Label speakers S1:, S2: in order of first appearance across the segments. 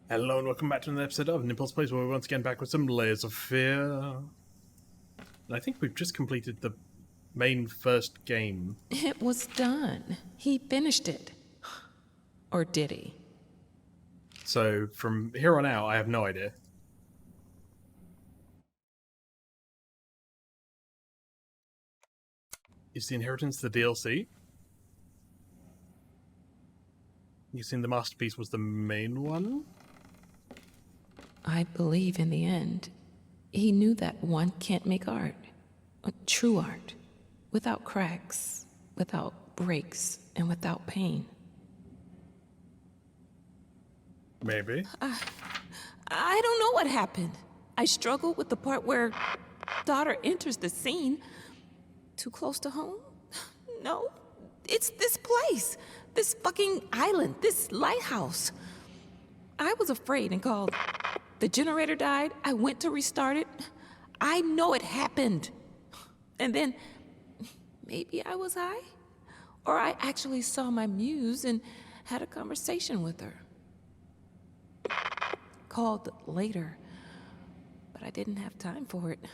S1: Hello and welcome back to another episode of Nimpulse Plays, where we're once again back with some Layers of Fear. And I think we've just completed the main first game.
S2: It was done. He finished it. Or did he?
S1: So from here on out, I have no idea. Is the Inheritance the DLC? You seen the Masterpiece was the main one?
S2: I believe in the end, he knew that one can't make art, true art, without cracks, without breaks, and without pain.
S1: Maybe.
S2: I don't know what happened. I struggled with the part where daughter enters the scene. Too close to home? No. It's this place. This fucking island. This lighthouse. I was afraid and called. The generator died. I went to restart it. I know it happened. And then, maybe I was high? Or I actually saw my muse and had a conversation with her. Called later, but I didn't have time for it.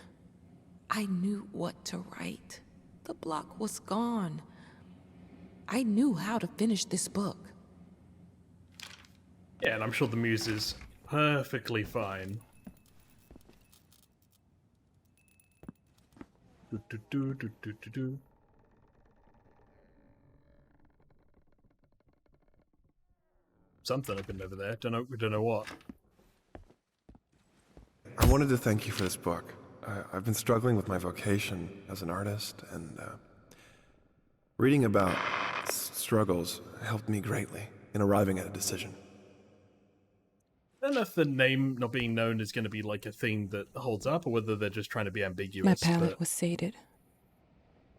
S2: I knew what to write. The block was gone. I knew how to finish this book.
S1: Yeah, and I'm sure the muse is perfectly fine. Something up in over there. Don't know what.
S3: I wanted to thank you for this book. I've been struggling with my vocation as an artist, and reading about struggles helped me greatly in arriving at a decision.
S1: I don't know if the name not being known is going to be like a thing that holds up, or whether they're just trying to be ambiguous.
S2: My palate was sated,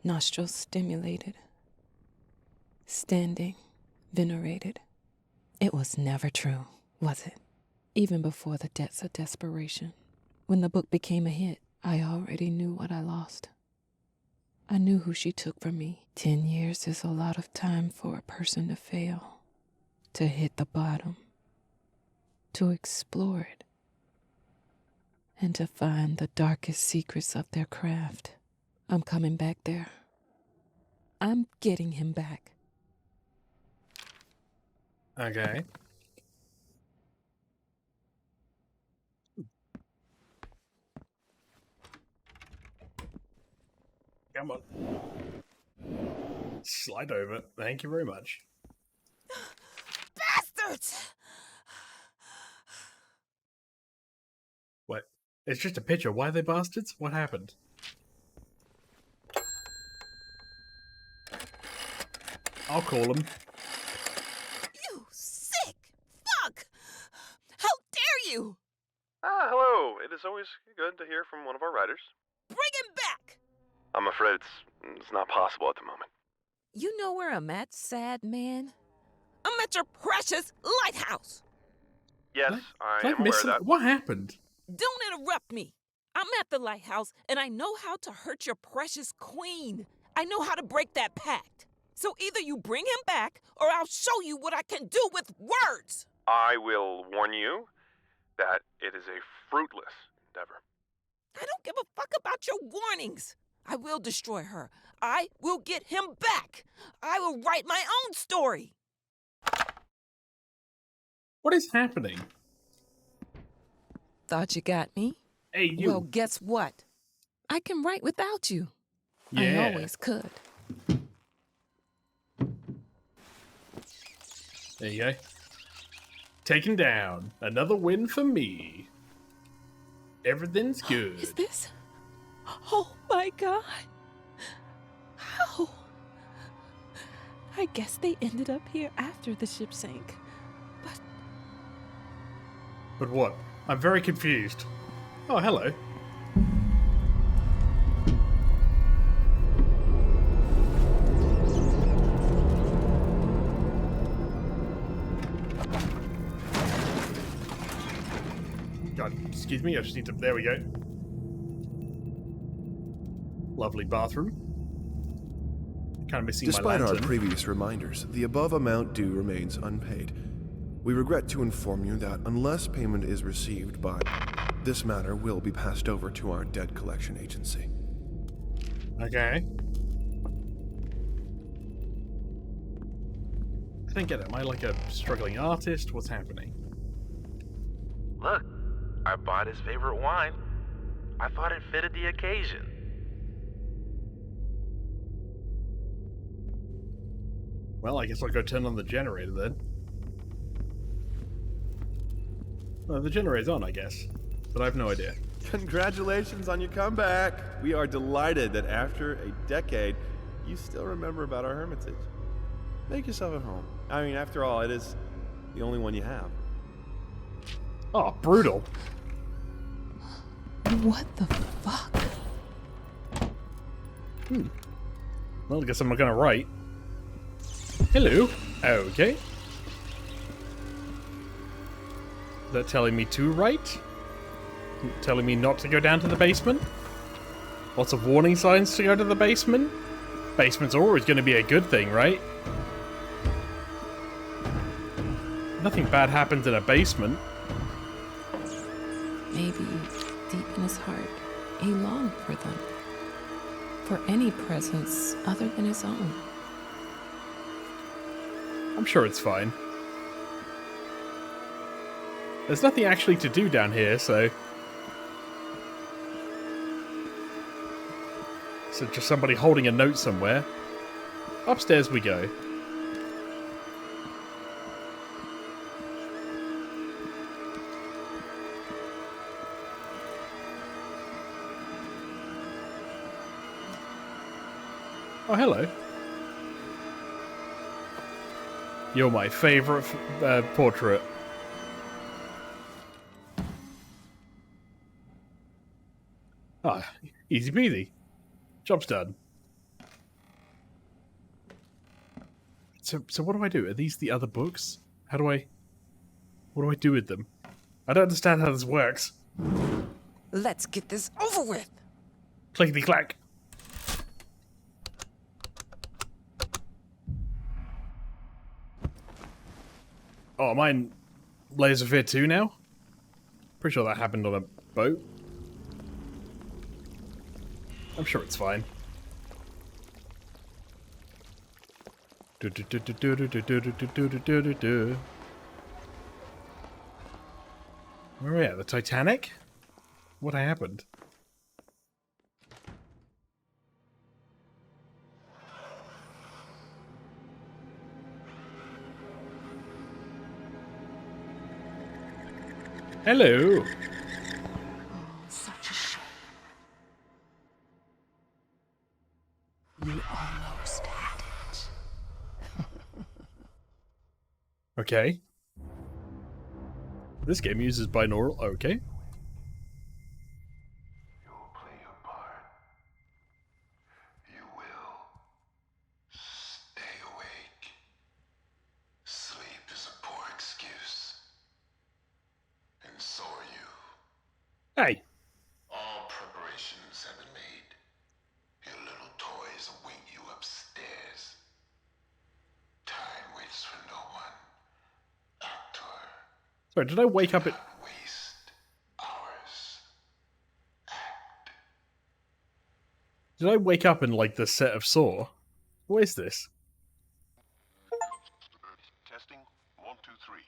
S2: nostrils stimulated, standing, venerated. It was never true, was it? Even before the depths of desperation. When the book became a hit, I already knew what I lost. I knew who she took from me. 10 years is a lot of time for a person to fail, to hit the bottom, to explore it, and to find the darkest secrets of their craft. I'm coming back there. I'm getting him back.
S1: Okay. Come on. Slide over. Thank you very much.
S2: Bastards!
S1: What? It's just a picture. Why are they bastards? What happened? I'll call them.
S2: You sick fuck! How dare you!
S3: Hello. It is always good to hear from one of our writers.
S2: Bring him back!
S3: I'm afraid it's not possible at the moment.
S2: You know where I'm at, sad man? I'm at your precious lighthouse!
S3: Yes, I am aware of that.
S1: What happened?
S2: Don't interrupt me! I'm at the lighthouse, and I know how to hurt your precious queen. I know how to break that pact. So either you bring him back, or I'll show you what I can do with words!
S3: I will warn you that it is a fruitless endeavor.
S2: I don't give a fuck about your warnings. I will destroy her. I will get him back. I will write my own story.
S1: What is happening?
S2: Thought you got me?
S1: Hey, you.
S2: Well, guess what? I can write without you.
S1: Yeah.
S2: I always could.
S1: There you go. Taken down. Another win for me. Everything's good.
S2: Is this? Oh my God. How? I guess they ended up here after the ship sank.
S1: But what? I'm very confused. Oh, hello. excuse me. I just need to... There we go. Lovely bathroom. Kind of missing
S3: Despite
S1: my
S3: our
S1: lantern.
S3: previous reminders, the above amount due remains unpaid. We regret to inform you that unless payment is received by... this matter will be passed over to our debt collection agency.
S1: Okay. I don't get it. Am I like a struggling artist? What's happening?
S4: Look, I bought his favorite wine. I thought it fitted the occasion.
S1: Well, I guess I'll go turn on the generator then. Well, the generator's on, I guess. But I have no idea.
S3: Congratulations on your comeback! We are delighted that after a decade, you still remember about our hermitage. Make yourself at home. I mean, after all, it is the only one you have.
S1: Oh, brutal.
S2: What the fuck?
S1: Well, I guess I'm not gonna write. Hello. Okay. Is that telling me to write? Telling me not to go down to the basement? Lots of warning signs to go to the basement? Basement's always going to be a good thing, right? Nothing bad happens in a basement.
S2: Maybe deep in his heart, he longed for them. For any presence other than his own.
S1: I'm sure it's fine. There's nothing actually to do down here, so... So just somebody holding a note somewhere. Upstairs we go. Oh, hello. You're my favorite portrait. Ah, easy peasy. Job's done. So what do I do? Are these the other books? What do I do with them? I don't understand how this works.
S5: Let's get this over with.
S1: Clickety clack. Oh, am I in Layers of Fear 2 now? Pretty sure that happened on a boat. I'm sure it's fine. Where are we at? The Titanic? What happened? Hello.
S5: Such a shame. We almost had it.
S1: Okay. This game uses binaural. Okay.
S6: You'll play your part. You will. Stay awake. Sleep is a poor excuse. And so are you.
S1: Hey.
S6: All preparations have been made. Your little toys await you upstairs. Time waits for no one. Actor.
S1: Sorry, did I wake up at...
S6: Not waste hours. Act.
S1: Did I wake up in, like, the set of Saw? What is this?
S6: Testing 1 2 3.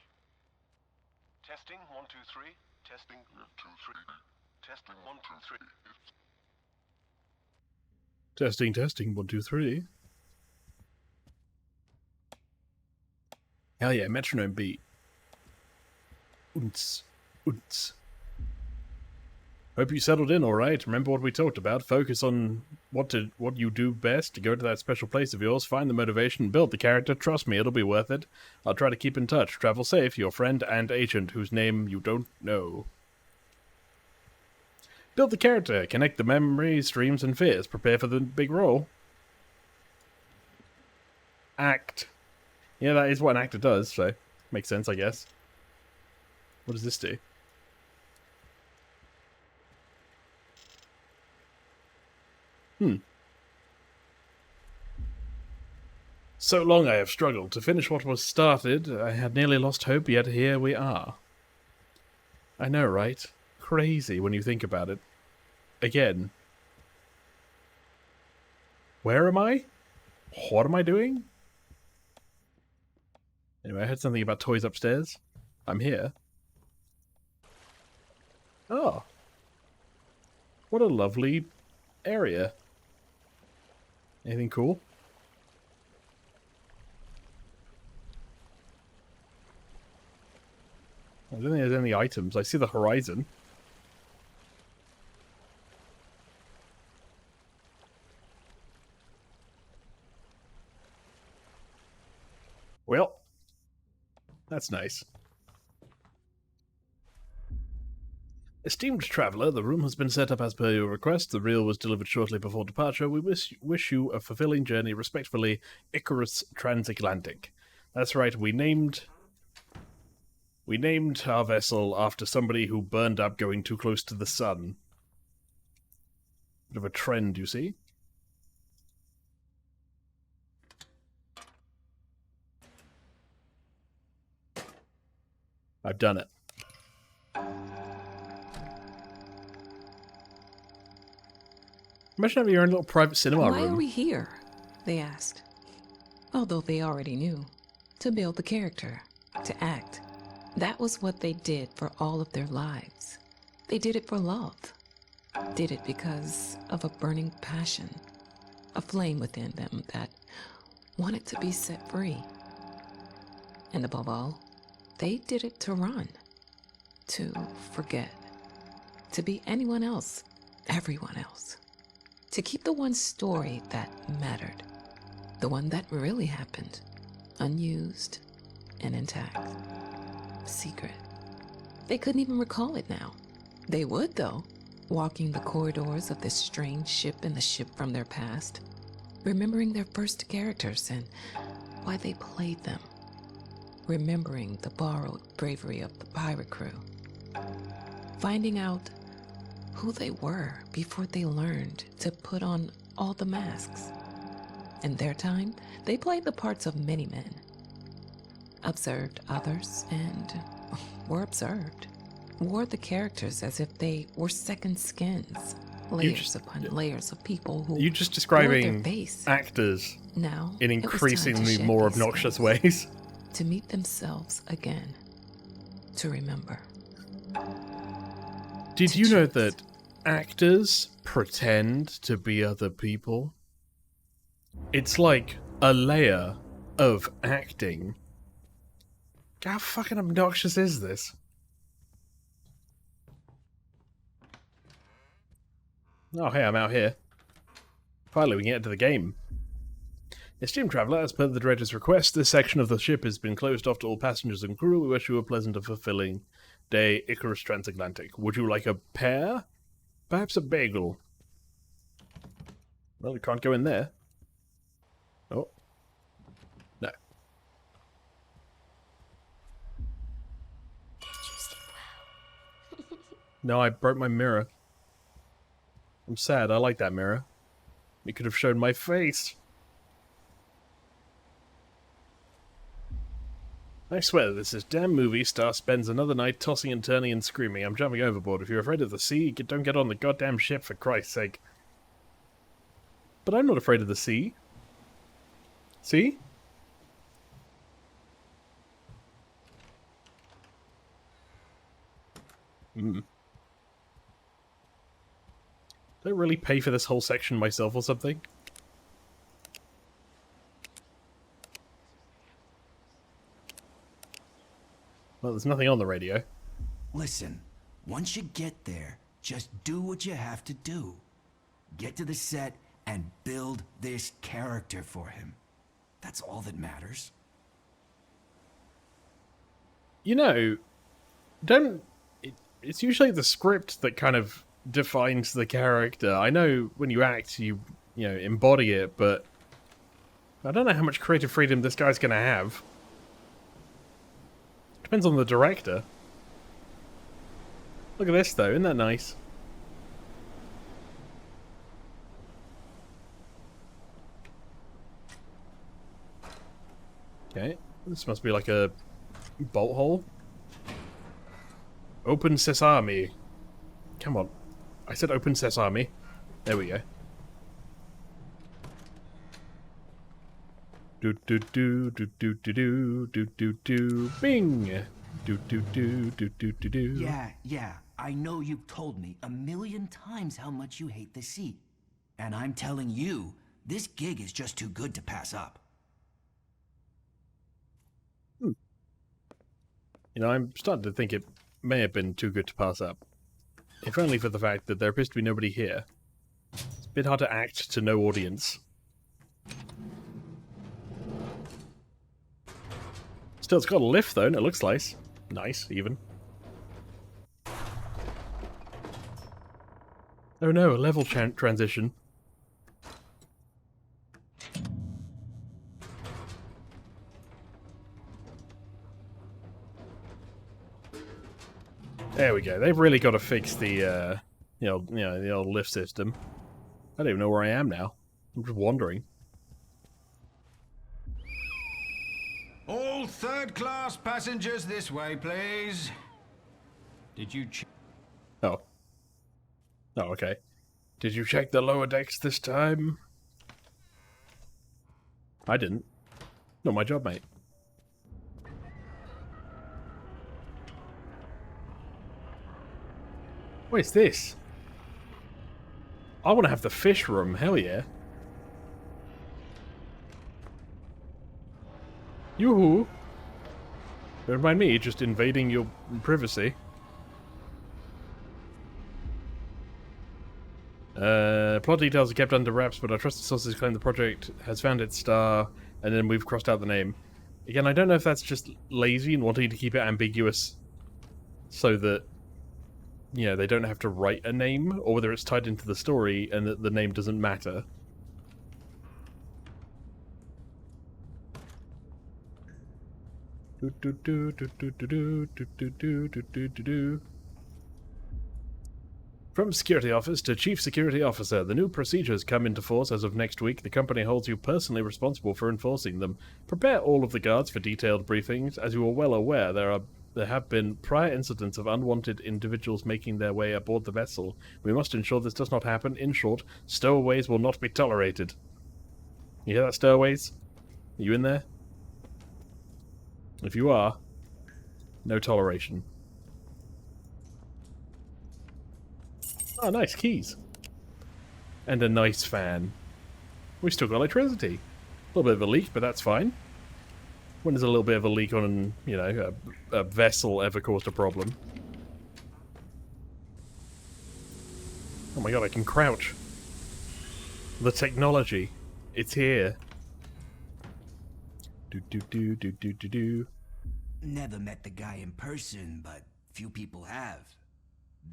S6: Testing 1 2 3. Testing 1 2 3. Testing 1 2 3.
S1: Testing, 1, 2, 3. Hell yeah, metronome beat. Unts. Unts. Hope you settled in alright. Remember what we talked about. Focus on what you do best. Go to that special place of yours, find the motivation, build the character. Trust me, it'll be worth it. I'll try to keep in touch. Travel safe, your friend and agent, whose name you don't know. Build the character, connect the memories, dreams, and fears. Prepare for the big role. Act. Yeah, that is what an actor does, so makes sense, I guess. What does this do? So long I have struggled to finish what was started. I had nearly lost hope, yet here we are. I know, right? Crazy when you think about it. Again. Where am I? What am I doing? Anyway, I heard something about toys upstairs. I'm here. Oh. What a lovely area. Anything cool? I don't think there's any items. I see the horizon. Well, that's nice. Esteemed traveller, the room has been set up as per your request. The reel was delivered shortly before departure. We wish you a fulfilling journey. Respectfully, Icarus Transatlantic. That's right, we named our vessel after somebody who burned up going too close to the sun. Bit of a trend, you see? I've done it. Imagine having your own little private cinema
S2: Why
S1: room.
S2: are we here? They asked. Although they already knew. To build the character. To act. That was what they did for all of their lives. They did it for love. Did it because of a burning passion. A flame within them that wanted to be set free. And above all, they did it to run. To forget. To be anyone else. Everyone else. To keep the one story that mattered. The one that really happened. Unused and intact. Secret. They couldn't even recall it now. They would, though, walking the corridors of this strange ship and the ship from their past, remembering their first characters and why they played them, remembering the borrowed bravery of the pirate crew, finding out who they were before they learned to put on all the masks. In their time, they played the parts of many men, observed others, and were observed. Wore the characters as if they were second skins, layers upon layers of people who
S1: You're just
S2: wore
S1: describing
S2: their face.
S1: actors
S2: Now,
S1: in
S2: it was time to
S1: increasingly
S2: shed
S1: more
S2: these
S1: obnoxious
S2: skins,
S1: ways.
S2: to meet themselves again, to remember.
S1: Did
S2: To
S1: you know
S2: choose.
S1: that actors pretend to be other people? It's like a layer of acting. How fucking obnoxious is this? Oh, hey, I'm out here. Finally, we can get into the game. Esteemed traveller, as per the director's request, this section of the ship has been closed off to all passengers and crew. We wish you a pleasant and fulfilling day, Icarus Transatlantic. Would you like a pear? Perhaps a bagel? Well, you can't go in there. Oh. No. No, I broke my mirror. I'm sad. I like that mirror. You could have shown my face. I swear this is damn movie star spends another night tossing and turning and screaming. I'm jumping overboard. If you're afraid of the sea, don't get on the goddamn ship for Christ's sake. But I'm not afraid of the sea. See? Did I really pay for this whole section myself or something? Well, there's nothing on the radio.
S7: Listen, once you get there, just do what you have to do. Get to the set and build this character for him. That's all that matters.
S1: You know, it's usually the script that kind of defines the character. I know when you act, you embody it, but I don't know how much creative freedom this guy's gonna have. Depends on the director. Look at this, though. Isn't that nice? Okay, this must be like a bolt hole. Open sesame. Come on. I said open sesame. There we go. Do do do do do do do do do do bing. Do do do do do do do.
S7: Yeah, I know you've told me 1,000,000 times how much you hate the seat. And I'm telling you, this gig is just too good to pass up.
S1: You know, I'm starting to think it may have been too good to pass up. If only for the fact that there appears to be nobody here. It's a bit hard to act to no audience. Still, it's got a lift though, and it looks nice. Nice, even. Oh no, a level transition. There we go. They've really got to fix the, the old lift system. I don't even know where I am now. I'm just wandering.
S8: All third-class passengers this way, please. Did you
S1: Oh. Oh, okay. Did you check the lower decks this time? I didn't. Not my job, mate. What is this? I want to have the fish room. Hell yeah. Yoo-hoo. Don't mind me just invading your privacy. Plot details are kept under wraps, but our trusted sources claim the project has found its star, and then we've crossed out the name. Again, I don't know if that's just lazy and wanting to keep it ambiguous so that, you know, they don't have to write a name, or whether it's tied into the story and that the name doesn't matter. From Security Office to Chief Security Officer, the new procedures come into force as of next week. The company holds you personally responsible for enforcing them. Prepare all of the guards for detailed briefings. As you are well aware, there have been prior incidents of unwanted individuals making their way aboard the vessel. We must ensure this does not happen. In short, stowaways will not be tolerated. You hear that, stowaways? Are you in there? If you are, no toleration. Oh, nice keys. And a nice fan. We've still got electricity. A little bit of a leak, but that's fine. When does a little bit of a leak on, you know, a vessel ever caused a problem? Oh my god, I can crouch. The technology. It's here. Do.
S7: Never met the guy in person, but few people have.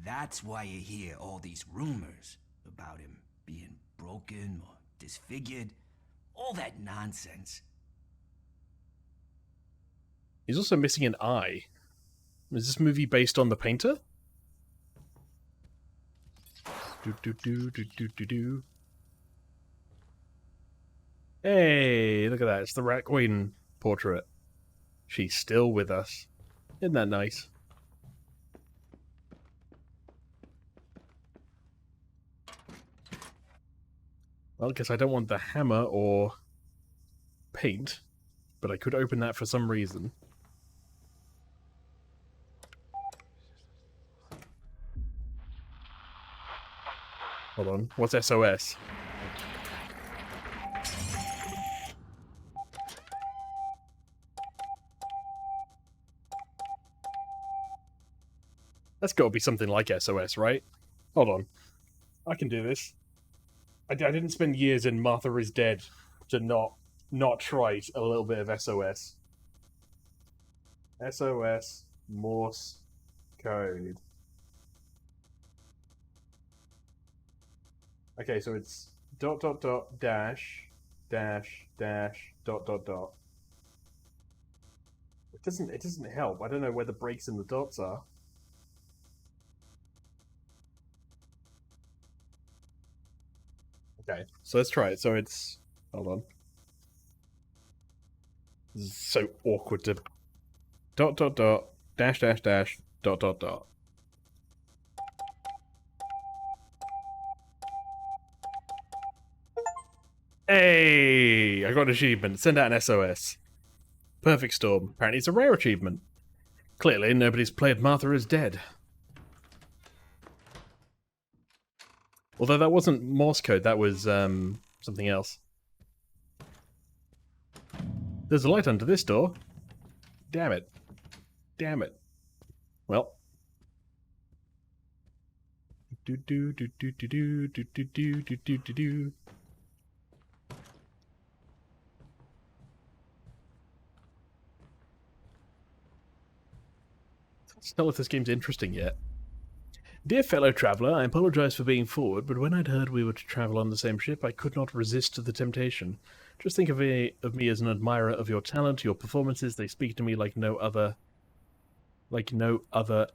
S7: That's why you hear all these rumors about him being broken or disfigured. All that nonsense.
S1: He's also missing an eye. Is this movie based on the painter? Do. Hey, look at that. It's the Rat Queen portrait. She's still with us. Isn't that nice? Well, I guess I don't want the hammer or paint, but I could open that for some reason. Hold on. What's SOS? That's got to be something like SOS, right? Hold on. I can do this. I didn't spend years in Martha is Dead to not try a little bit of SOS. SOS Morse code. Okay, so it's ... dash dot. It doesn't help. I don't know where the breaks in the dots are. Okay, so let's try it. So it's... Hold on. This is so awkward to... ... dash dash dash ... Hey! I got an achievement. Send out an SOS. Perfect storm. Apparently it's a rare achievement. Clearly nobody's played Martha is Dead. Although that wasn't Morse code, that was something else. There's a light under this door. Damn it. Damn it. Well. Do do do do do do do do do do do do do. Let's tell if this game's interesting yet. Dear fellow traveller, I apologise for being forward, but when I'd heard we were to travel on the same ship, I could not resist the temptation. Just think of me as an admirer of your talent, your performances. They speak to me like no other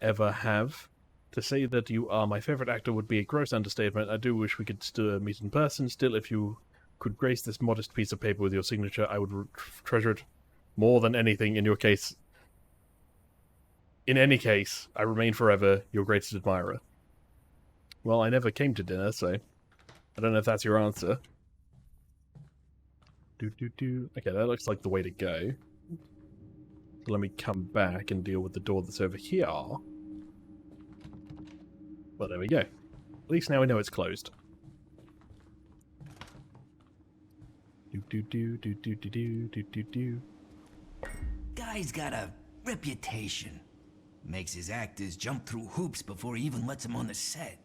S1: ever have. To say that you are my favourite actor would be a gross understatement. I do wish we could still meet in person. Still, if you could grace this modest piece of paper with your signature, I would treasure it more than anything. In any case, I remain forever your greatest admirer. Well, I never came to dinner, so I don't know if that's your answer. Okay, that looks like the way to go. So let me come back and deal with the door that's over here. Well, there we go. At least now we know it's closed.
S7: Guy's got a reputation. Makes his actors jump through hoops before he even lets them on the set.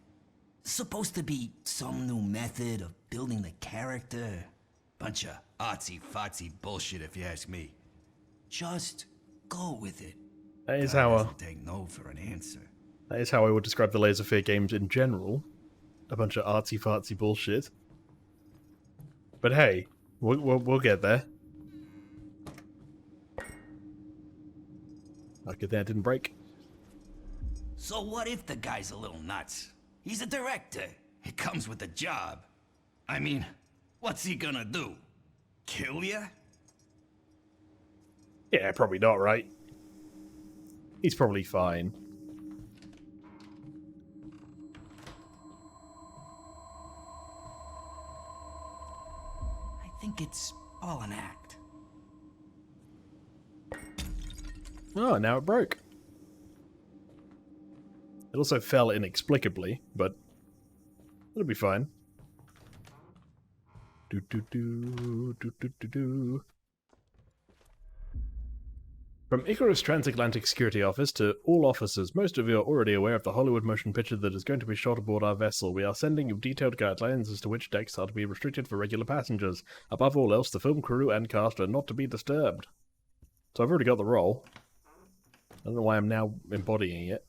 S7: Supposed to be some new method of building the character. Bunch of artsy-fartsy bullshit if you ask me. Just go with it.
S1: That is
S7: God
S1: how
S7: doesn't take no for an answer.
S1: That is how I would describe the Laser Fear games in general. A bunch of artsy-fartsy bullshit. But hey, we'll get there. Okay, that didn't break.
S7: So what if the guy's a little nuts? He's a director. It comes with the job. I mean, what's he gonna do? Kill ya?
S1: Yeah, probably not, right? He's probably fine.
S7: I think it's all an act.
S1: Oh, now it broke. It also fell inexplicably, but it'll be fine. From Icarus Transatlantic Security Office to all officers, most of you are already aware of the Hollywood motion picture that is going to be shot aboard our vessel. We are sending you detailed guidelines as to which decks are to be restricted for regular passengers. Above all else, the film crew and cast are not to be disturbed. So I've already got the role. I don't know why I'm now embodying it.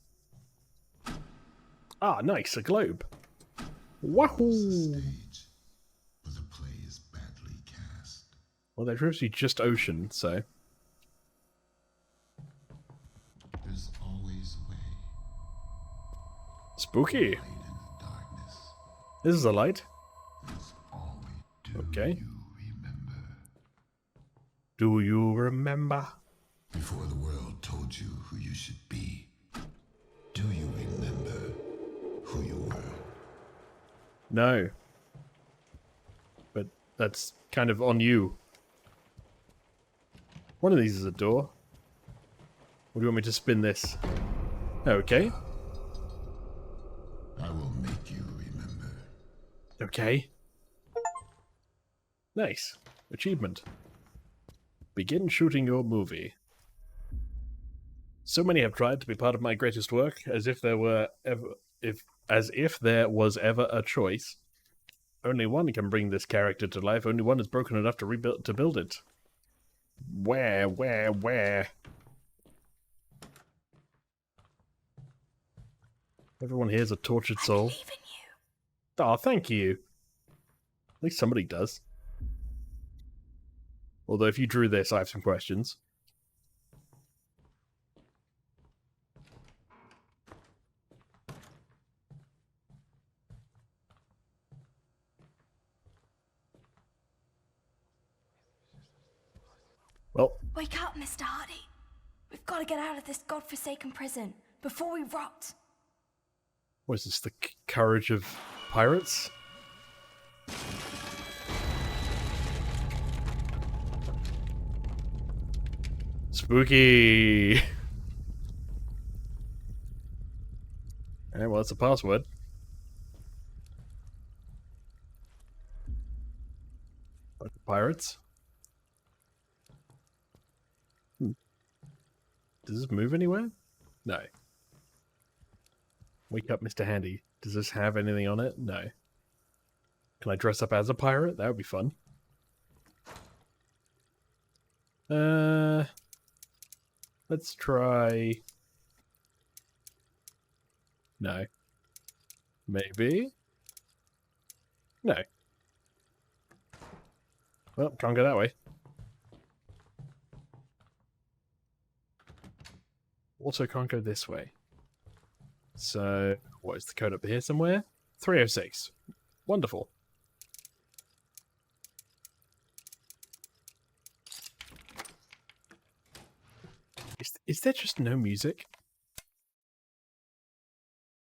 S1: Ah, nice, a globe. Wahoo!
S6: But the play is badly cast.
S1: Well, there's actually just ocean, so...
S6: There's always a way.
S1: Spooky.
S6: Light in the darkness.
S1: This is a light.
S6: It's all we do.
S1: Okay.
S6: You remember.
S1: Do you remember?
S6: Before the world told you who you should be, do you remember who you were?
S1: No. But that's kind of on you. One of these is a door. Or do you want me to spin this? Okay.
S6: I will make you remember.
S1: Okay. Nice. Achievement. Begin shooting your movie. So many have tried to be part of my greatest work, as if there was ever a choice. Only one can bring this character to life. Only one is broken enough to build it. Where? Everyone here's a tortured soul.
S5: I believe in you.
S1: Aw, thank you. At least somebody does. Although if you drew this, I have some questions. Well,
S5: Wake up, Mr. Hardy. We've got to get out of this godforsaken prison before we rot.
S1: What is this, the courage of pirates? Spooky! Alright, well, that's a password. Like the pirates. Does this move anywhere? No. Wake up, Mr. Handy. Does this have anything on it? No. Can I dress up as a pirate? That would be fun. Let's try... No. Maybe? No. Well, can't go that way. Also can't go this way. So, what is the code up here somewhere? 306. Wonderful. Is there just no music?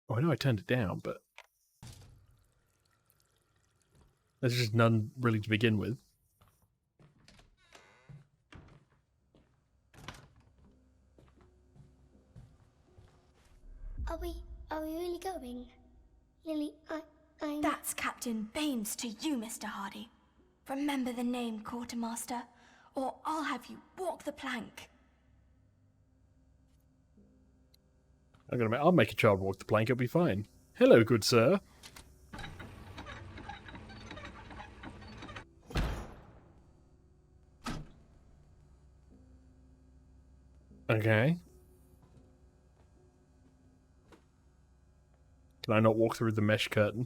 S1: Oh, I know I turned it down, but... There's just none really to begin with.
S9: Are we really going? Lily, I'm...
S5: That's Captain Baines to you, Mr. Hardy. Remember the name, Quartermaster, or I'll have you walk the plank.
S1: I'll make a child walk the plank, it'll be fine. Hello, good sir. Okay. Can I not walk through the mesh curtain?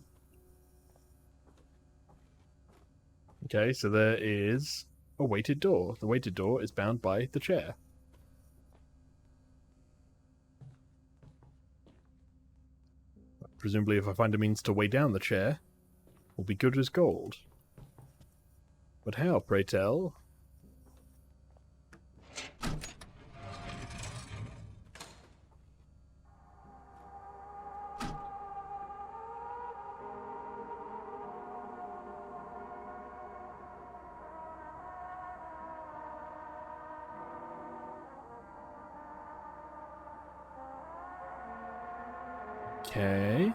S1: Okay, so there is a weighted door. The weighted door is bound by the chair. Presumably, if I find a means to weigh down the chair, will be good as gold. But how, pray tell? Okay,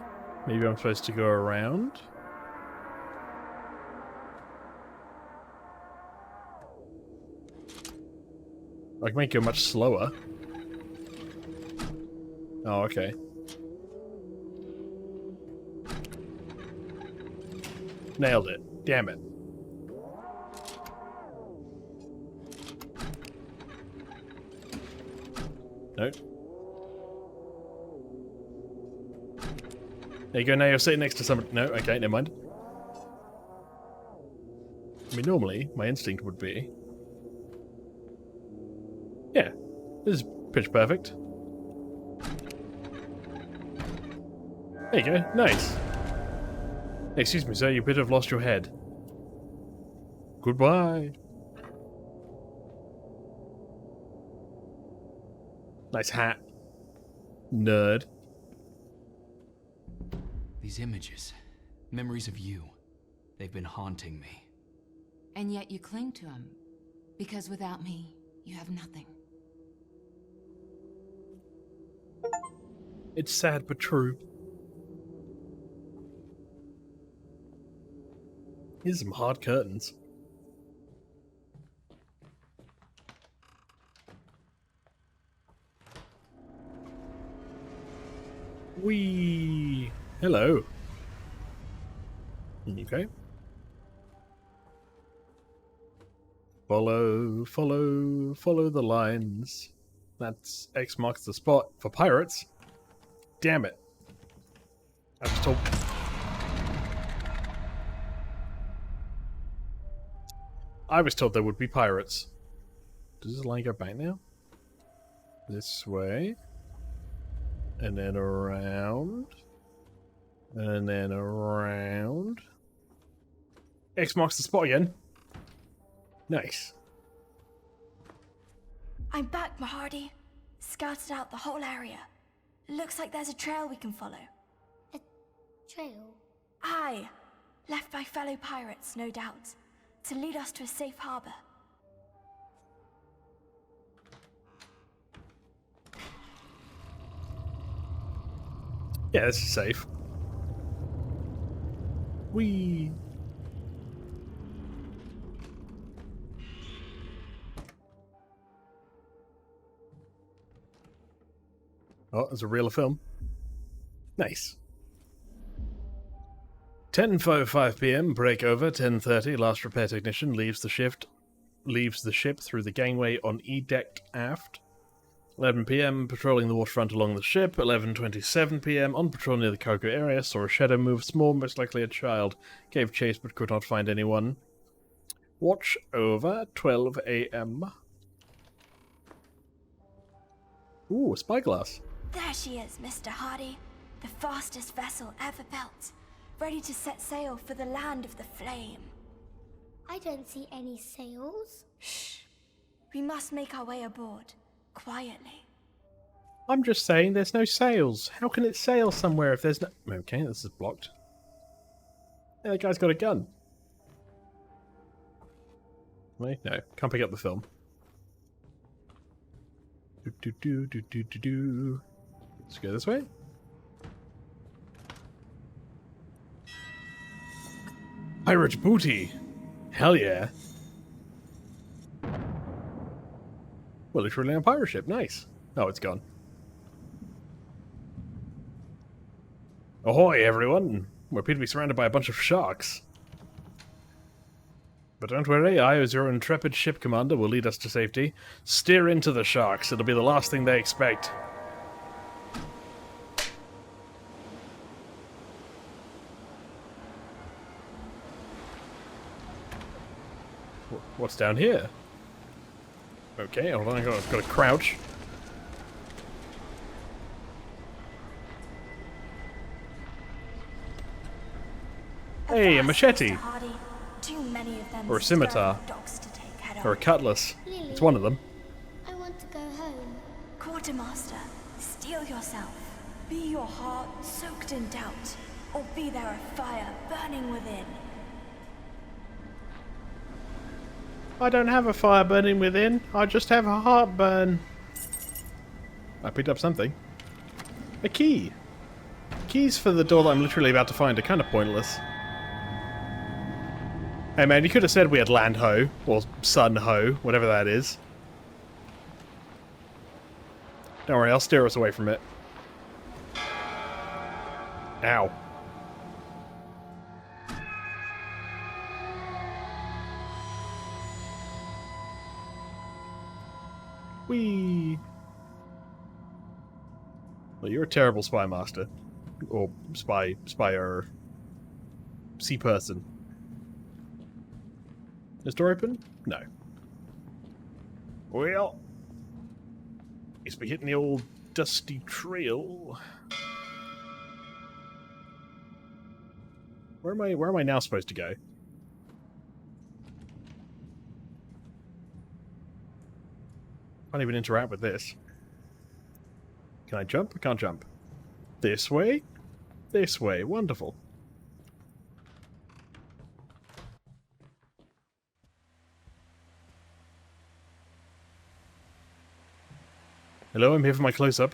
S1: maybe I'm supposed to go around. I can make it much slower. Oh, okay. Nailed it. Damn it. Nope. There you go, now you're sitting next to someone. No, okay, never mind. I mean, normally, my instinct would be... Yeah, this is pitch perfect. There you go, nice. Excuse me, sir, you appear to have lost your head. Goodbye. Nice hat. Nerd.
S10: These images, memories of you, they've been haunting me.
S2: And yet you cling to them, because without me, you have nothing.
S1: It's sad but true. Here's some hard curtains. Whee! Hello. Okay. Follow the lines. That's X marks the spot for pirates. Damn it. I was told... I was told there would be pirates. Does this line go back now? This way. And then around. And then around. X marks the spot again. Nice.
S5: I'm back, Mahardy. Scouted out the whole area. Looks like there's a trail we can follow.
S9: A trail?
S5: Aye. Left by fellow pirates, no doubt. To lead us to a safe harbor.
S1: Yeah, this is safe. Whee! Oh, there's a reel of film. Nice. 10:05 p.m. break over. 10:30. Last repair technician leaves the ship through the gangway on E deck aft. 11 p.m. patrolling the waterfront along the ship. 11:27 p.m. on patrol near the cargo area. Saw a shadow move small, most likely a child. Gave chase but could not find anyone. Watch over. 12 a.m. Ooh, a spyglass.
S5: There she is, Mr. Hardy. The fastest vessel ever built. Ready to set sail for the land of the flame.
S9: I don't see any sails.
S5: Shh. We must make our way aboard. Quietly.
S1: I'm just saying there's no sails. How can it sail somewhere if there's no... Okay, this is blocked. Yeah, that guy's got a gun. Wait, no. Can't pick up the film. Let's go this way. Pirate booty! Hell yeah. Well, literally a pirate ship. Nice. Oh, it's gone. Ahoy, everyone! We're appear to be surrounded by a bunch of sharks. But don't worry, I, as your intrepid ship commander, will lead us to safety. Steer into the sharks. It'll be the last thing they expect. What's down here? Okay, hold on, I've got to crouch. Hey, a machete!
S5: Too many of them
S1: Or a scimitar.
S5: dogs to take head
S1: Or a
S5: on.
S1: cutlass.
S9: Lily,
S1: It's one of them.
S9: I want to go home.
S5: Quartermaster, steel yourself. Be your heart soaked in doubt, or be there a fire burning within.
S1: I don't have a fire burning within. I just have a heartburn. I picked up something. A key. Keys for the door that I'm literally about to find are kind of pointless. Hey man, you could have said we had land ho, or sun ho, whatever that is. Don't worry, I'll steer us away from it. Ow. Whee! Well, you're a terrible spy master. Or spyer. Sea person. Is door open? No. Well, guess we're hitting the old dusty trail. Where am I now supposed to go? Can't even interact with this. Can I jump? I can't jump. This way? This way. Wonderful. Hello, I'm here for my close-up.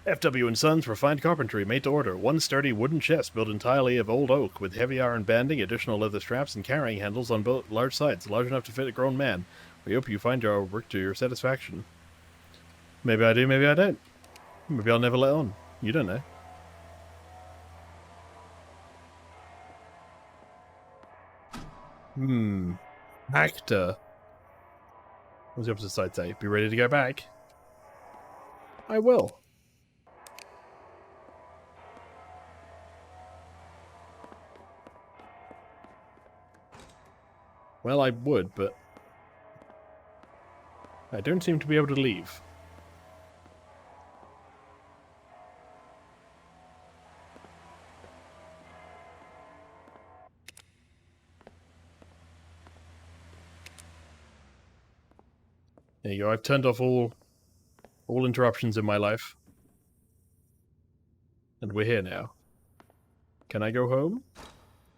S1: FW & Sons Refined Carpentry, made to order. One sturdy wooden chest built entirely of old oak with heavy iron banding, additional leather straps, and carrying handles on both large sides, large enough to fit a grown man. We hope you find your work to your satisfaction. Maybe I do, maybe I don't. Maybe I'll never let on. You don't know. Actor. What's the opposite side say? Be ready to go back. I will. Well, I would, but I don't seem to be able to leave. There you go. I've turned off all interruptions in my life. And we're here now. Can I go home?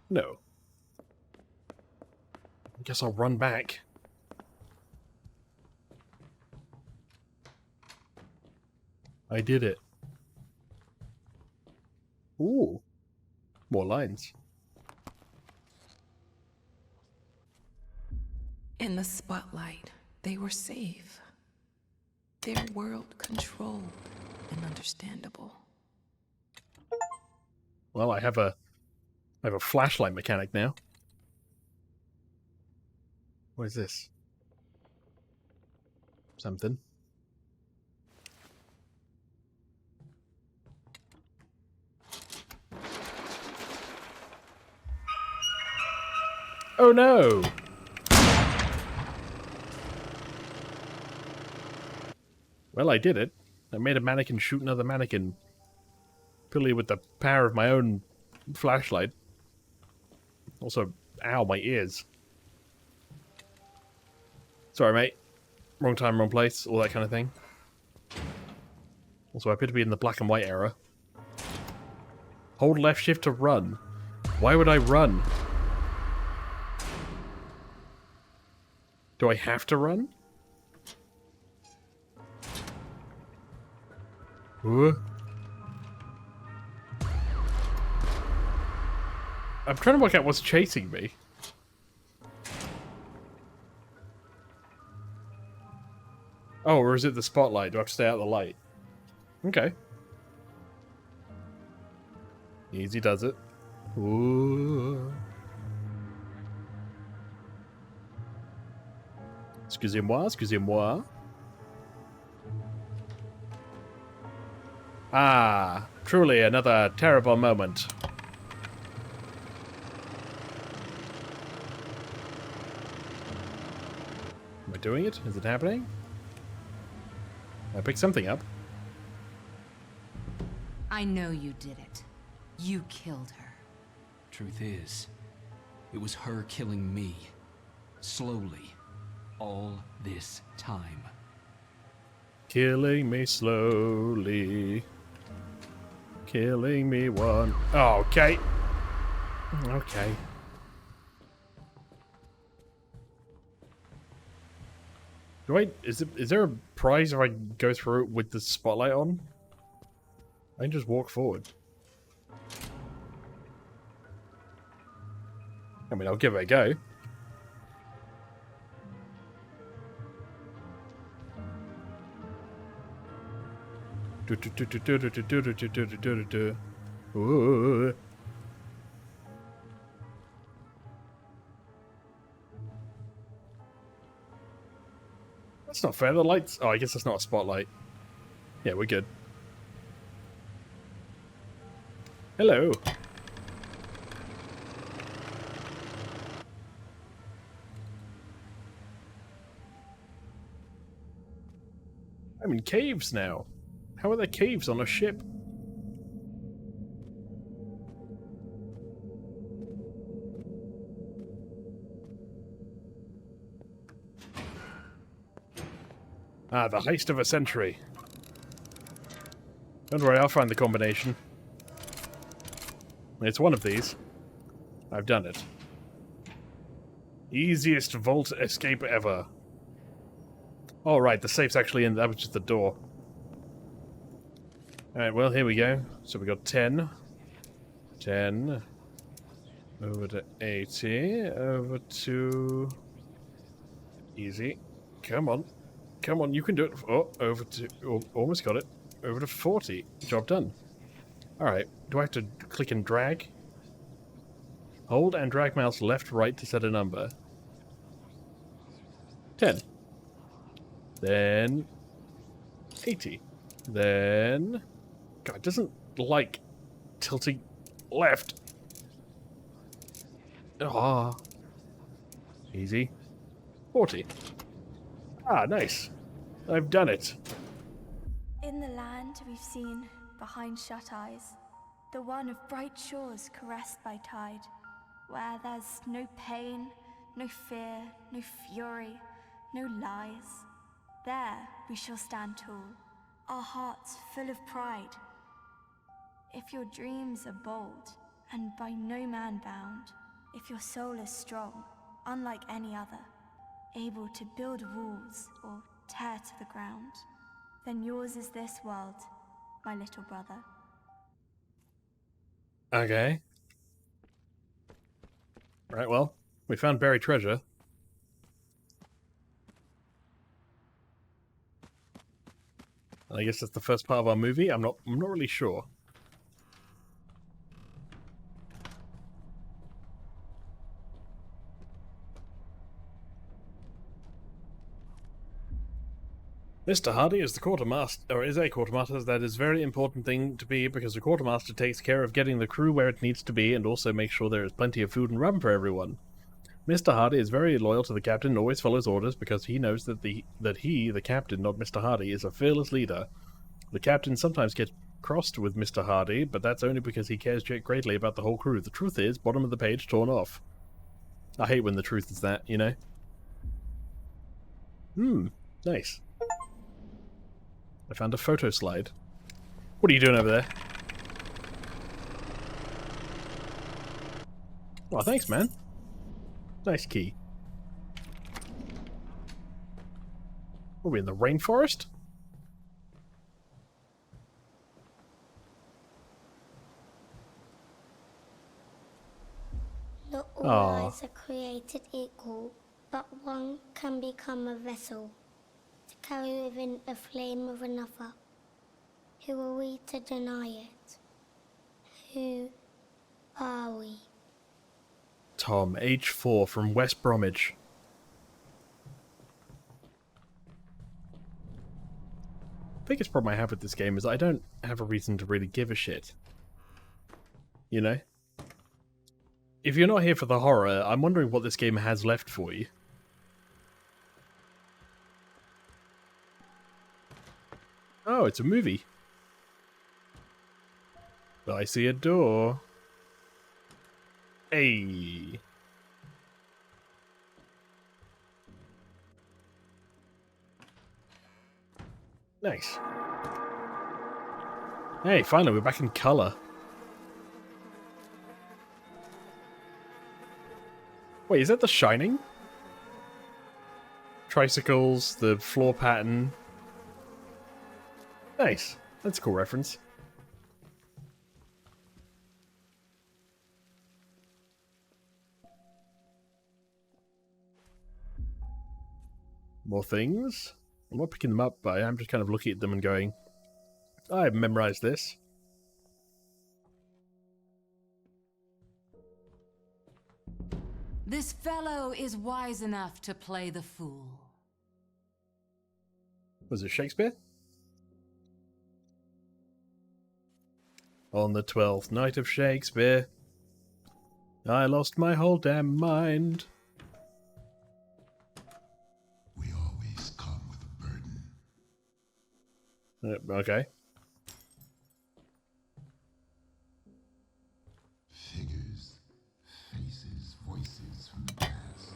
S1: No. I guess I'll run back. I did it. Ooh. More lines.
S2: In the spotlight, they were safe. Their world controlled and understandable.
S1: Well, I have a flashlight mechanic now. What is this? Something. Oh no! Well, I did it. I made a mannequin shoot another mannequin. Purely with the power of my own flashlight. Also, ow, my ears. Sorry, mate. Wrong time, wrong place, all that kind of thing. Also, I appear to be in the black and white era. Hold left shift to run. Why would I run? Do I have to run? I'm trying to work out what's chasing me. Oh, or is it the spotlight? Do I have to stay out of the light? Okay. Easy does it. Ooh. Excusez-moi, excusez-moi. Ah, truly another terrible moment. Am I doing it? Is it happening? I picked something up.
S11: I know you did it. You killed her.
S10: Truth is, it was her killing me. Slowly. All this time.
S1: Killing me slowly. Killing me one. Oh, okay. Okay. Is there a prize if I go through it with the spotlight on? I can just walk forward. I mean, I'll give it a go. Ooh. That's not fair. The lights. Oh, I guess that's not a spotlight. Yeah, we're good. Hello. I'm in caves now. How are there caves on a ship? Ah, the heist of a century. Don't worry, I'll find the combination. It's one of these. I've done it. Easiest vault escape ever. Oh, right, the safe's actually in. That was just the door. Alright, well, here we go. So we got 10. 10. Over to 80. Over to... Easy. Come on. Come on, you can do it. Oh, over to... Oh, almost got it. Over to 40. Job done. Alright, do I have to click and drag? Hold and drag mouse left, right to set a number. 10. Then... 80. Then... God, it doesn't like tilting left. Ah. Easy. 40. Ah, nice. I've done it.
S5: In the land we've seen behind shut eyes, the one of bright shores caressed by tide, where there's no pain, no fear, no fury, no lies, There we shall stand tall, our hearts full of pride. If your dreams are bold and by no man bound, if your soul is strong, unlike any other, able to build walls or tear to the ground, then yours is this world, my little brother.
S1: Okay. Right, well, we found buried treasure. I guess that's the first part of our movie. I'm not really sure. Mr. Hardy is the quartermaster, or is a quartermaster. That is a very important thing to be, because the quartermaster takes care of getting the crew where it needs to be and also makes sure there is plenty of food and rum for everyone. Mr. Hardy is very loyal to the captain and always follows orders because he knows that the captain, not Mr. Hardy, is a fearless leader. The captain sometimes gets crossed with Mr. Hardy, but that's only because he cares greatly about the whole crew. The truth is, bottom of the page, torn off. I hate when the truth is that, you know? Nice. I found a photo slide. What are you doing over there? Oh, thanks, man. Nice key. Are we in the rainforest?
S9: Not all lives are created equal, but one can become a vessel to carry within a flame of another. Who are we to deny it? Who are we?
S1: Tom, age 4, from West Bromwich. Biggest problem I have with this game is I don't have a reason to really give a shit. You know? If you're not here for the horror, I'm wondering what this game has left for you. Oh, it's a movie. I see a door. Hey. Nice. Hey, finally, we're back in color. Wait, is that The Shining? Tricycles, the floor pattern. Nice. That's a cool reference. More things. I'm not picking them up, but I'm just kind of looking at them and going, I've memorized this.
S11: This fellow is wise enough to play the fool.
S1: Was it Shakespeare? On the 12th night of Shakespeare, I lost my whole damn mind.
S6: We always come with a burden.
S1: Okay.
S6: Figures, faces, voices from the past,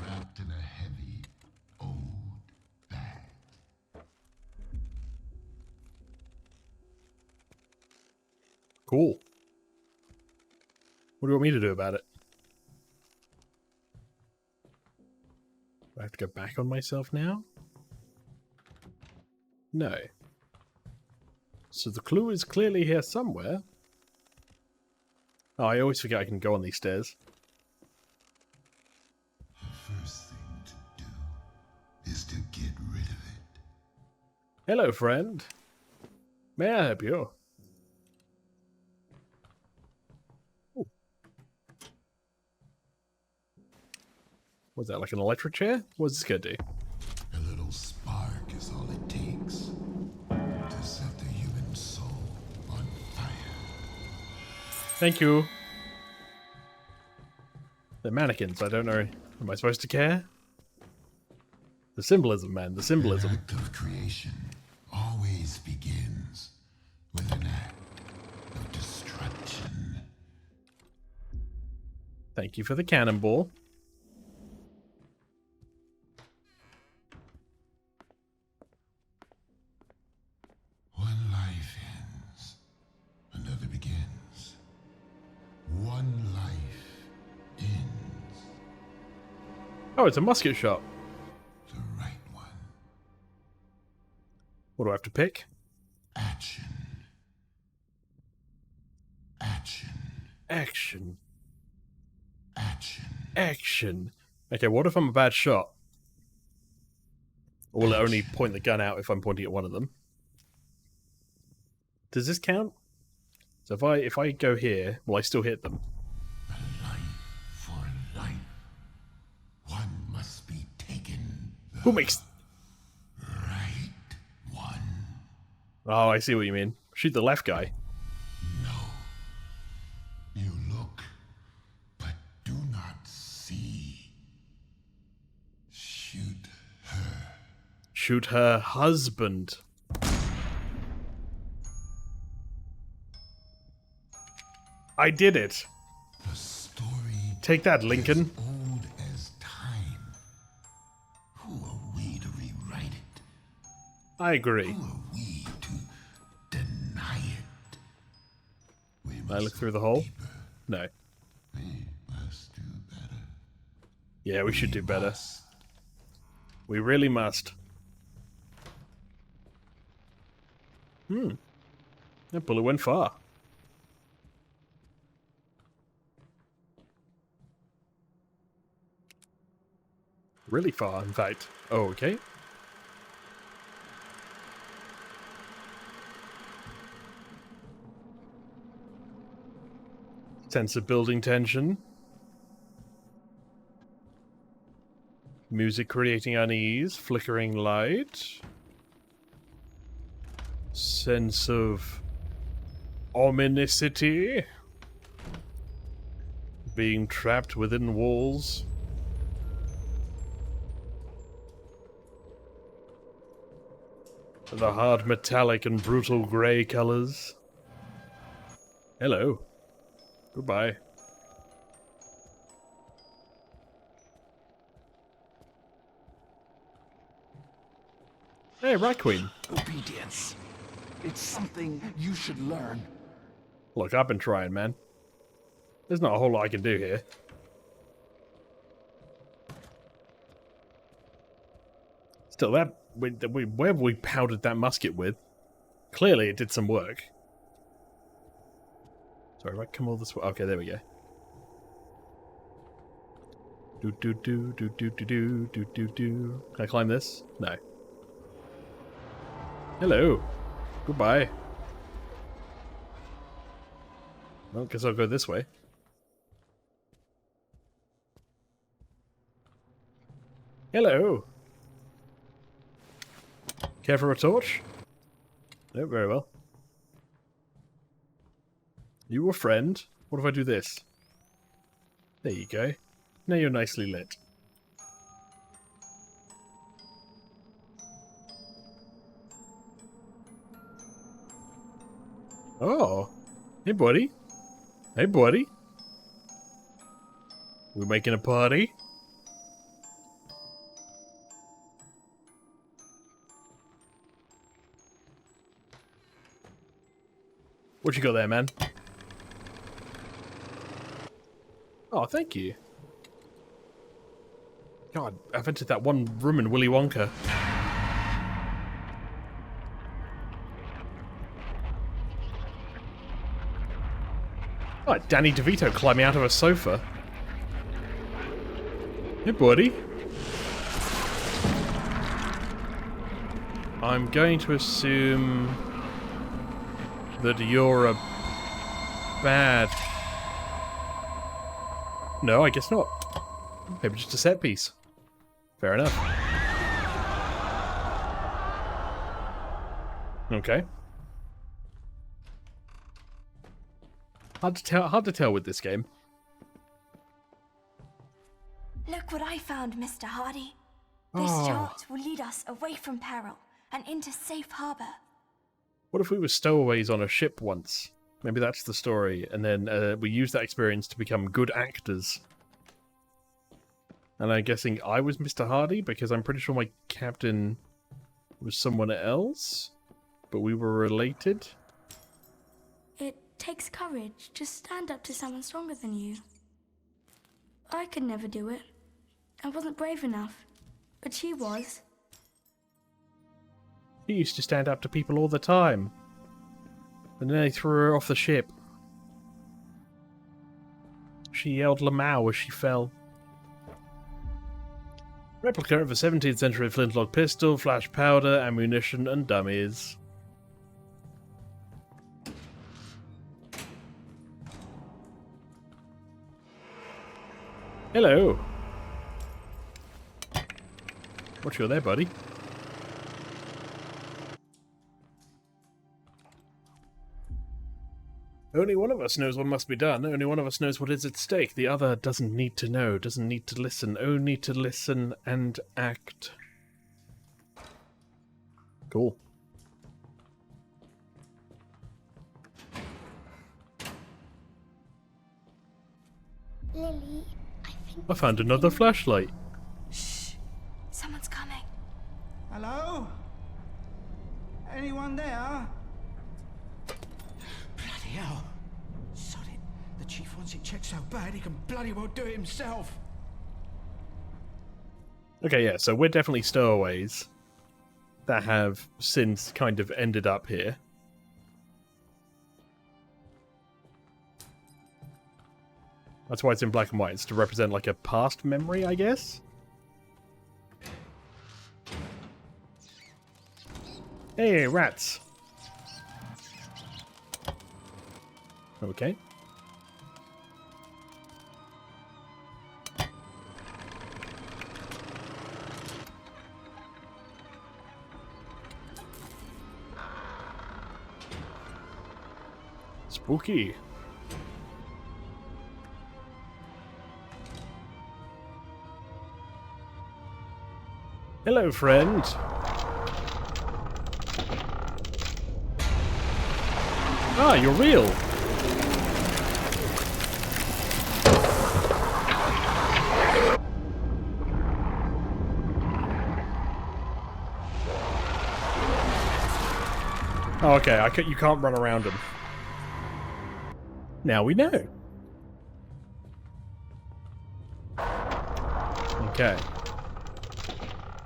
S6: wrapped in a heavy, old bag.
S1: Cool. What do you want me to do about it? Do I have to go back on myself now? No. So the clue is clearly here somewhere. Oh, I always forget I can go on these stairs.
S6: The first thing to do is to get rid of it.
S1: Hello, friend. May I help you? Ooh. Was that like an electric chair? What's this gonna do?
S6: A little spark is all it takes to set the human soul on fire.
S1: Thank you. They're mannequins. I don't know. Am I supposed to care? The symbolism, man. The symbolism.
S6: An act of creation always begins with an act of destruction.
S1: Thank you for the cannonball. Oh, it's a musket shot.
S6: The right one.
S1: What do I have to pick?
S6: Action. Action.
S1: Action.
S6: Action.
S1: Action. Okay, what if I'm a bad shot? Or will it only
S6: Action.
S1: point the gun out if I'm pointing at one of them? Does this count? So if I go here, will I still hit them?
S6: A life for life. One must be taken.
S1: Who makes...
S6: Right one.
S1: Oh, I see what you mean. Shoot the left guy.
S6: No. You look, but do not see. Shoot her.
S1: Shoot her husband. I did it.
S6: The story
S1: Take that, Lincoln.
S6: is old as time. Who are we to rewrite it?
S1: I agree.
S6: Who are we to deny it? We
S1: I look
S6: must
S1: through the
S6: go
S1: hole?
S6: deeper.
S1: No.
S6: We must do better.
S1: Yeah, we should do better.
S6: Must.
S1: We really must. That bullet went far. Really far, in fact. Oh, okay. Sense of building tension. Music creating unease, flickering light. Sense of ominousity. Being trapped within walls. The hard metallic and brutal grey colours. Hello. Goodbye. Hey, Rat Queen.
S12: Obedience. It's something you should learn.
S1: Look, I've been trying, man. There's not a whole lot I can do here. Still, where have we powdered that musket with? Clearly it did some work. Sorry, if I come all this way... Okay, there we go. Do. Can I climb this? No. Hello. Goodbye. Well, guess I'll go this way. Hello. Care for a torch? No, very well. You a friend? What if I do this? There you go. Now you're nicely lit. Oh. Hey, buddy. Hey, buddy. We making a party? What you got there, man? Oh, thank you. God, I've entered that one room in Willy Wonka. Oh, Danny DeVito climbing out of a sofa. Hey, buddy. I'm going to assume that you're a bad... No, I guess not. Maybe just a set piece. Fair enough. Okay. Hard to tell with this game.
S5: Look what I found, Mr. Hardy. This chart will lead us away from peril and into safe harbor.
S1: What if we were stowaways on a ship once? Maybe that's the story, and then we use that experience to become good actors. And I'm guessing I was Mr. Hardy, because I'm pretty sure my captain was someone else, but we were related.
S13: It takes courage to stand up to someone stronger than you. I could never do it. I wasn't brave enough, but she was.
S1: She used to stand up to people all the time. And then they threw her off the ship. She yelled Lamau as she fell. Replica of a 17th century flintlock pistol, flash powder, ammunition, and dummies. Hello. What you got there, buddy? Only one of us knows what must be done. Only one of us knows what is at stake. The other doesn't need to know, doesn't need to listen. Only to listen and act. Cool.
S9: Lily,
S1: I found another flashlight.
S13: Shh. Someone's coming.
S8: Hello? Anyone there? Bloody hell. Sod it. The chief wants it checked so bad he can bloody well do it himself.
S1: Okay, yeah, so we're definitely stowaways that have since kind of ended up here. That's why it's in black and white. It's to represent like a past memory, I guess? Hey, rats! Okay. Spooky. Hello, friend. Ah, you're real. Oh, okay. You can't run around them. Now we know. Okay.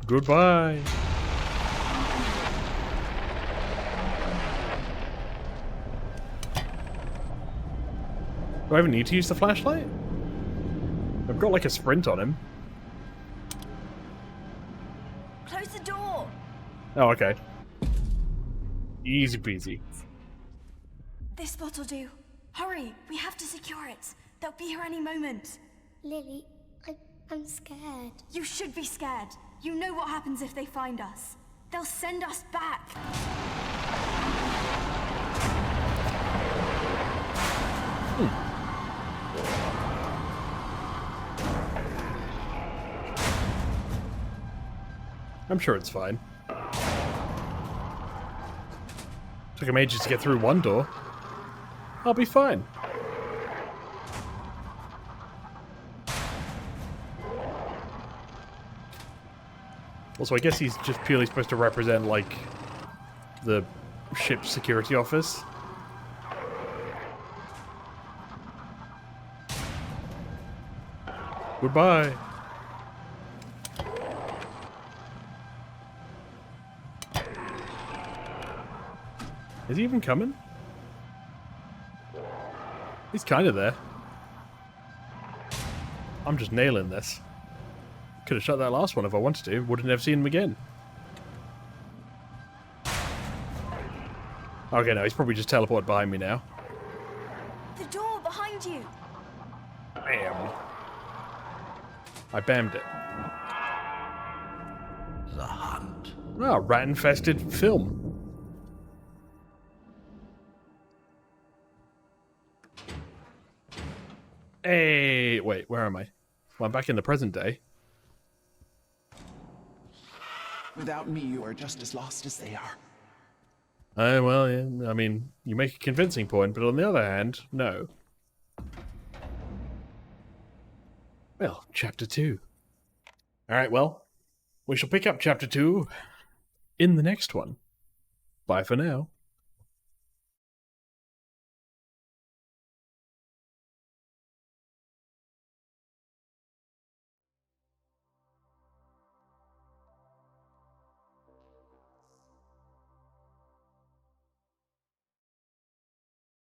S1: Goodbye. Do I even need to use the flashlight? I've got like a sprint on him.
S13: Close the door.
S1: Oh, okay. Easy peasy.
S13: This spot will do. Hurry, we have to secure it. They'll be here any moment.
S9: Lily, I'm scared.
S13: You should be scared. You know what happens if they find us. They'll send us back.
S1: I'm sure it's fine. Took him ages to get through one door. I'll be fine. Also, I guess he's just purely supposed to represent, like, the ship's security office. Goodbye. Is he even coming? He's kind of there. I'm just nailing this. Could have shot that last one if I wanted to. Would have never seen him again. Okay, no, he's probably just teleported behind me now.
S13: The door behind you.
S1: Bam. I bammed it.
S12: The hunt.
S1: Ah, rat-infested film. Hey, wait, where am I? Well, I'm back in the present day.
S12: Without me, you are just as lost as they are.
S1: Well, yeah, I mean, you make a convincing point, but on the other hand, no. Well, chapter 2. Alright, well, we shall pick up chapter 2 in the next one. Bye for now.